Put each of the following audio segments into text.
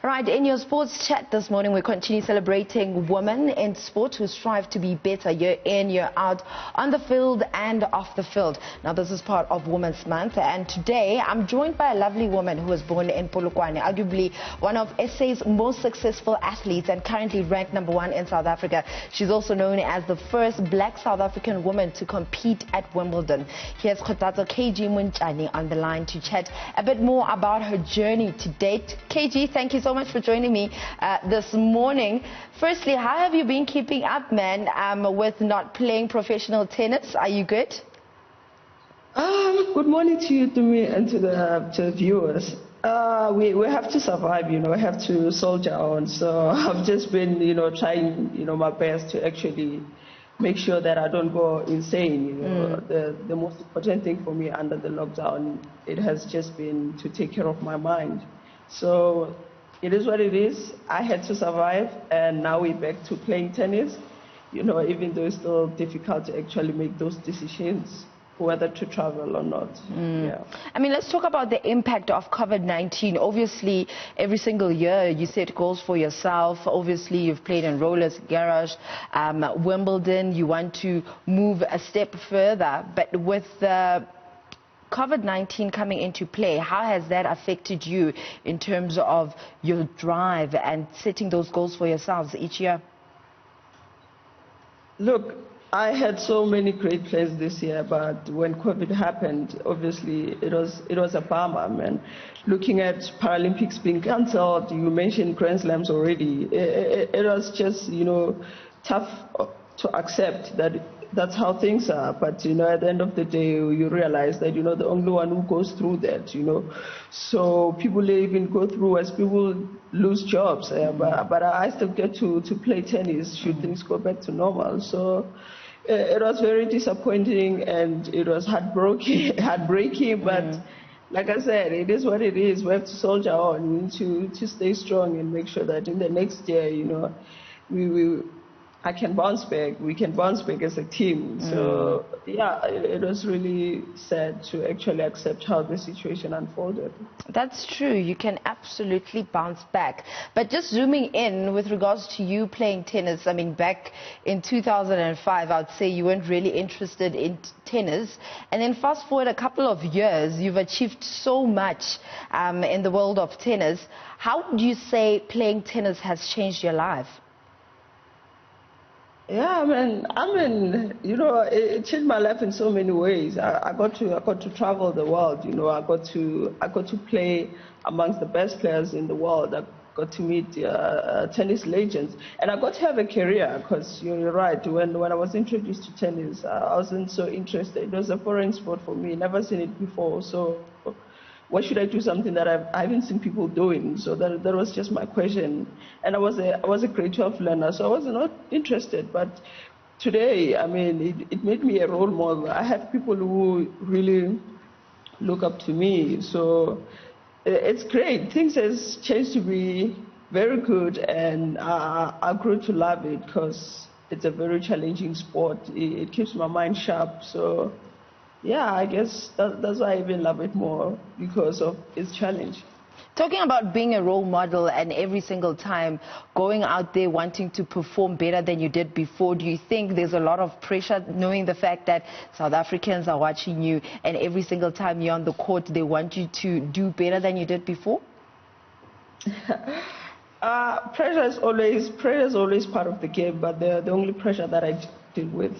Right, in your sports chat this morning, we continue celebrating women in sport who strive to be better year in, year out, on the field and off the field. Now, this is part of Women's Month, and today I'm joined by a lovely woman who was born in Polokwane, arguably one of SA's most successful athletes and currently ranked #1 in South Africa. She's also known as the first black South African woman to compete at Wimbledon. Here's Kgotatso Kg Montjane on the line to chat a bit more about her journey to date. KG, thank you so much for joining me this morning. Firstly, how have you been keeping up, man, with not playing professional tennis? Are you good? Good morning to you, Tumi, and to the viewers. We have to survive, we have to soldier on. So I've just been, trying, my best to actually make sure that I don't go insane. The most important thing for me under the lockdown, it has just been to take care of my mind. So it is what it is. I had to survive, and now we're back to playing tennis. Even though it's still difficult to actually make those decisions, whether to travel or not. Yeah. I mean, let's talk about the impact of COVID-19. Obviously, every single year you set goals for yourself. Obviously, you've played in rollers, garage, Wimbledon. You want to move a step further. But with the COVID-19 coming into play, how has that affected you in terms of your drive and setting those goals for yourselves each year? Look, I had so many great plans this year, but when COVID happened, obviously it was a bummer, man. Looking at Paralympics being cancelled, you mentioned Grand Slams already. It was just, tough to accept that that's how things are. But, at the end of the day, you realize that, the only one who goes through that, So people even go through as people lose jobs. But I still get to play tennis should things go back to normal. So it was very disappointing and it was heartbreaking. But like I said, it is what it is. We have to soldier on. We need to stay strong and make sure that in the next year, I can bounce back. We can bounce back as a team. So, yeah, it was really sad to actually accept how the situation unfolded. That's true. You can absolutely bounce back. But just zooming in with regards to you playing tennis, I mean, back in 2005, I'd say you weren't really interested in tennis. And then fast forward a couple of years, you've achieved so much in the world of tennis. How would you say playing tennis has changed your life? Yeah, it changed my life in so many ways. I got to travel the world. I got to play amongst the best players in the world. I got to meet tennis legends, and I got to have a career. Because you're right. When I was introduced to tennis, I wasn't so interested. It was a foreign sport for me. Never seen it before. So why should I do something that I haven't seen people doing? So that was just my question. And I was a grade 12 learner, so I was not interested. But today, it made me a role model. I have people who really look up to me. So it's great. Things has changed to be very good, and I grew to love it because it's a very challenging sport. It keeps my mind sharp. So yeah, I guess that's why I even love it more, because of its challenge. Talking about being a role model and every single time going out there wanting to perform better than you did before, do you think there's a lot of pressure knowing the fact that South Africans are watching you and every single time you're on the court they want you to do better than you did before? Pressure is always part of the game, but the only pressure that I deal with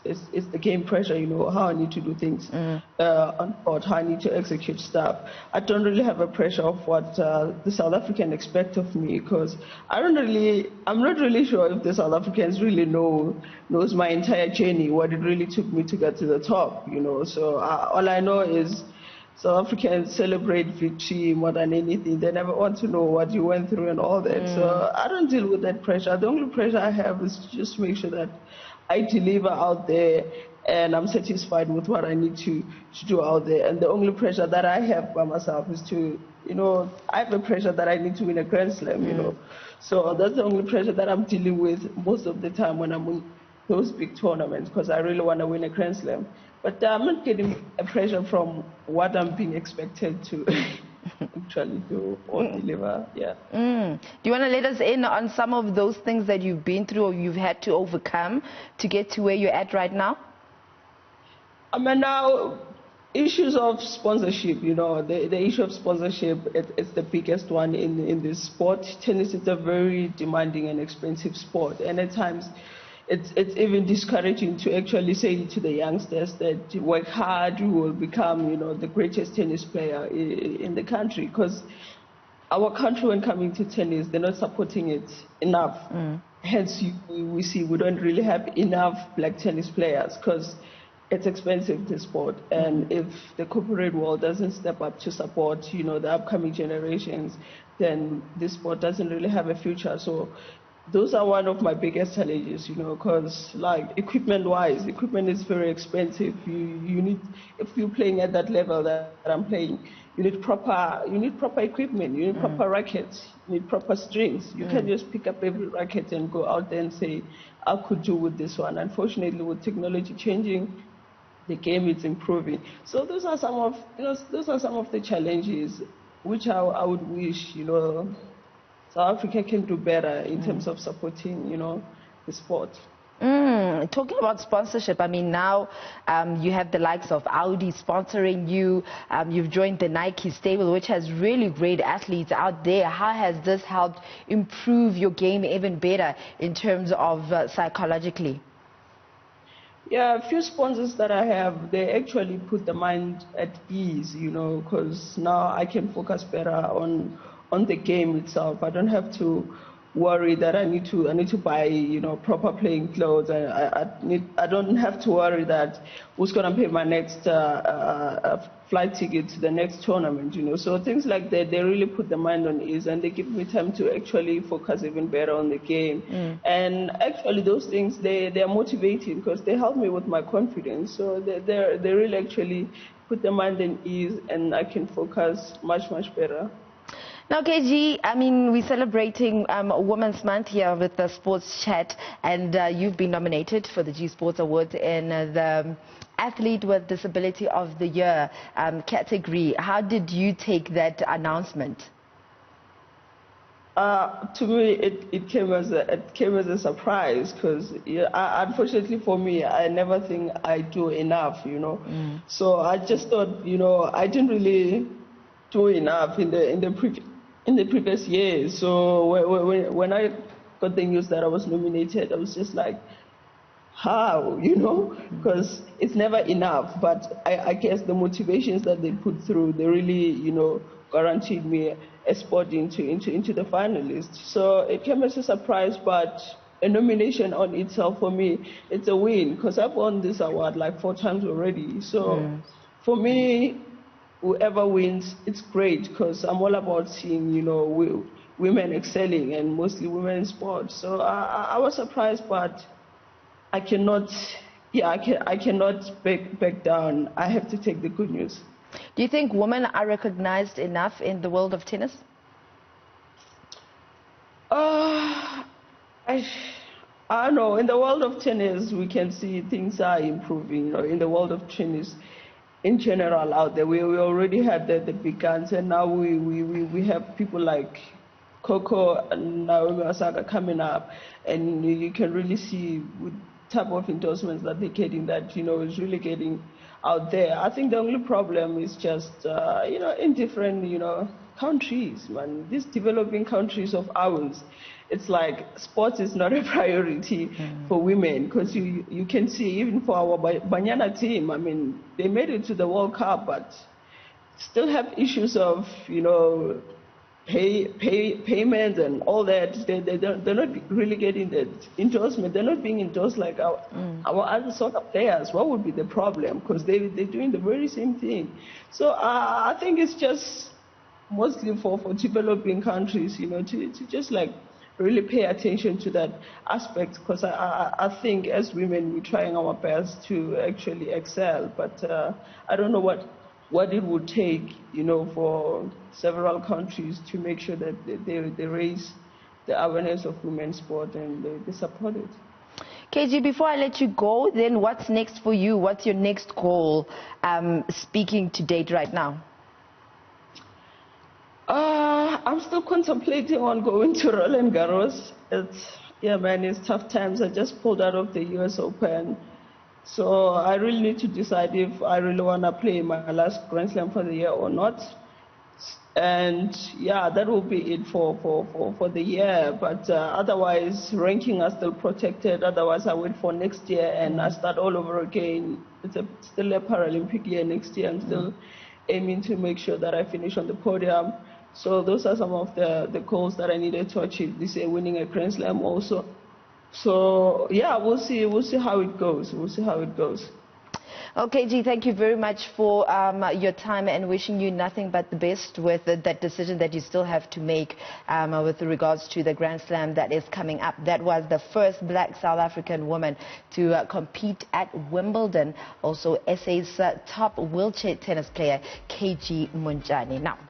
it's the game pressure. How I need to do things on court, how I need to execute stuff. I don't really have a pressure of what the South African expect of me, because I'm not really sure if the South Africans really knows my entire journey, what it really took me to get to the top. So all I know is South Africans celebrate victory more than anything. They never want to know what you went through and all that. So I don't deal with that pressure. The only pressure I have is to just make sure that I deliver out there and I'm satisfied with what I need to do out there. And the only pressure that I have by myself is to, I have a pressure that I need to win a Grand Slam, So that's the only pressure that I'm dealing with most of the time when I'm in those big tournaments, because I really want to win a Grand Slam. But I'm not getting a pressure from what I'm being expected to actually do or deliver. Yeah. Do you want to let us in on some of those things that you've been through or you've had to overcome to get to where you're at right now? I mean, now, issues of sponsorship, the issue of sponsorship, it's the biggest one in this sport. Tennis is a very demanding and expensive sport, and at times it's even discouraging to actually say to the youngsters that work hard, you will become, the greatest tennis player in the country, because our country, when coming to tennis, they're not supporting it enough. Hence, we see we don't really have enough black tennis players, because it's expensive, this sport, and if the corporate world doesn't step up to support, the upcoming generations, then this sport doesn't really have a future. So those are one of my biggest challenges, because like equipment-wise, equipment is very expensive. You need, if you're playing at that level that I'm playing, you need proper equipment, you need proper rackets, you need proper strings. You can't just pick up every racket and go out there and say, I could do with this one. Unfortunately, with technology changing, the game is improving. So those are some of the challenges which I would wish South Africa can do better in terms of supporting the sport. Talking about sponsorship, I mean, now you have the likes of Audi sponsoring you. You've joined the Nike stable, which has really great athletes out there. How has this helped improve your game even better in terms of psychologically? Yeah, a few sponsors that I have, they actually put the mind at ease, because now I can focus better on the game itself. I don't have to worry that I need to buy proper playing clothes. I don't have to worry that who's going to pay my next flight ticket to the next tournament. So things like that, they really put the mind on ease, and they give me time to actually focus even better on the game. And actually those things, they are motivating, because they help me with my confidence. So they really actually put the mind on ease, and I can focus much better. Now, KG, I mean, we're celebrating Women's Month here with the Sports Chat, and you've been nominated for the G Sports Award in the Athlete with Disability of the Year category. How did you take that announcement? To me, it came as a surprise, because unfortunately for me, I never think I do enough, So I just thought, I didn't really do enough in the previous years. So when I got the news that I was nominated, I was just like, how, because it's never enough. But I guess the motivations that they put through, they really, guaranteed me a spot into the finalists. So it came as a surprise, but a nomination on itself for me, it's a win, because I've won this award like 4 times already. So for me, whoever wins, it's great, because I'm all about seeing, women excelling, and mostly women in sports. So I was surprised, but I cannot back down. I have to take the good news. Do you think women are recognized enough in the world of tennis? I don't know. In the world of tennis, we can see things are improving. In the world of tennis, in general, out there, we already had the big guns, and now we have people like Coco and Naomi Osaka coming up, and you can really see what type of endorsements that they're getting, that is really getting out there. I think the only problem is just in different countries, man. These developing countries of ours, it's like sports is not a priority for women, because you can see even for our Banyana team, I mean, they made it to the World Cup, but still have issues of payments and all that. They're not really getting that endorsement. They're not being endorsed like our other sort of players. What would be the problem? Because they're doing the very same thing. So I think it's just mostly for developing countries, to just like really pay attention to that aspect, because I think as women we're trying our best to actually excel, but I don't know what it would take, for several countries to make sure that they raise the awareness of women's sport and they support it. KG, before I let you go, then what's next for you? What's your next goal, speaking to date right now? I'm still contemplating on going to Roland Garros. It's tough times. I just pulled out of the US Open. So I really need to decide if I really want to play my last Grand Slam for the year or not. And yeah, that will be it for the year. But otherwise, ranking are still protected. Otherwise, I wait for next year and I start all over again. It's still a Paralympic year next year. I'm still aiming to make sure that I finish on the podium. So those are some of the goals that I needed to achieve this year, winning a Grand Slam also. So yeah, we'll see how it goes. We'll see how it goes. Okay, G, thank you very much for your time and wishing you nothing but the best with that decision that you still have to make with regards to the Grand Slam that is coming up. That was the first black South African woman to compete at Wimbledon. Also, SA's top wheelchair tennis player, Kg Montjane. Now.